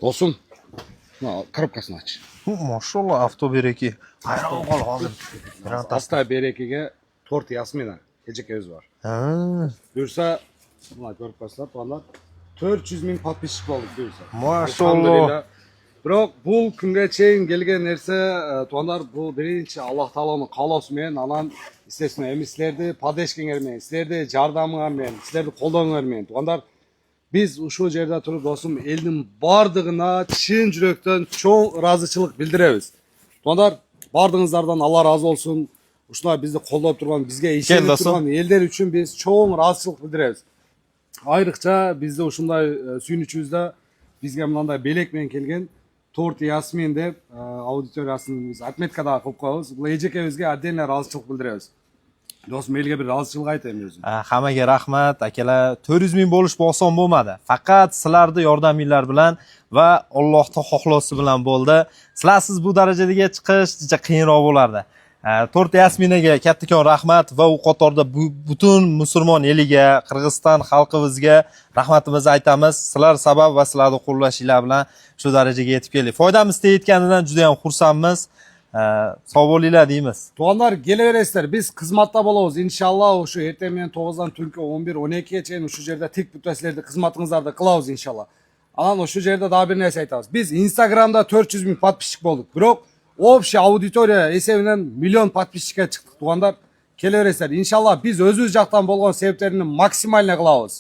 Dostum, коробкасын aç. Maşallah avtobereki. Hayran qol hozir. Hasta berekiga 4 yasmina kechakamiz var. Ha, Buyursa, buna ko'rib qo'ysalar, to'g'onlar 400 ming подписчик bo'ldik buyursa. Maşallah. Biroq bu kunga cheyin kelgan narsa, to'g'onlar bu birinchi Alloh taoloning qal'osi bilan, anan естественно, sizlarni podeshkanglar bilan, sizlarni jardaminglar bilan, sizlarni qo'llanglar bilan, to'g'onlar biz uşu yerda turib dostum elning bardığına chin yürekten çok razıçılık bildiremiz. To'g'onlar bardığınızlardan Allah razı olsun. Uşular bizni qo'llab turgan, bizga ishonib turgan eller uchun biz çok razıçılık bildiremiz. Ayrıca bizde uşunday suyunuşumuzda bizga mınday belek bilan kelgan Tort Yasmin deb auditoriyasini biz atmetkada qilib qo'yamiz. Bu ejekabizga отдельно razıçılık bildiramiz. Do'stim elga bir razıçılık aytaymi o'zim. Hammaga rahmat. Akalar, 400 ming bo'lish oson bo'lmadi. Faqat sizlarning yordaminglar bilan va Allohning xohlosi bilan bo'ldi. Sizlarsiz bu darajadagi chiqish juda qiyinroq bo'lardi. Tort Yasminaga kattakon rahmat va u qatorda butun musulmon eliga, Qirg'iziston xalqimizga rahmatimizni aytamiz. Sizlar sabab va sizlarning qo'llashinglar bilan shu darajaga yetib keldik. Foydamiz tegayotganidan juda ham xursandmiz. Sog' bo'linglar deymiz. To'g'onlar kelaverasizlar. Biz xizmatda bo'lamiz. Inshaalloh o'sha ertamen 9dan tungi 11-12gacha o'sha yerda tik butasizlarni xizmatingizlarni qilamiz inshaalloh. Anan o'sha yerda daha bir narsa aytamiz. Biz Instagramda 400 ming подписчик bo'ldik. Biroq общий auditoriya esebinden milyon подписчикка chiqdik. To'g'onlar kelaverasizlar. Inshaalloh biz o'zimiz jaqdan bo'lgan sebeplerini maksimalini qilamiz.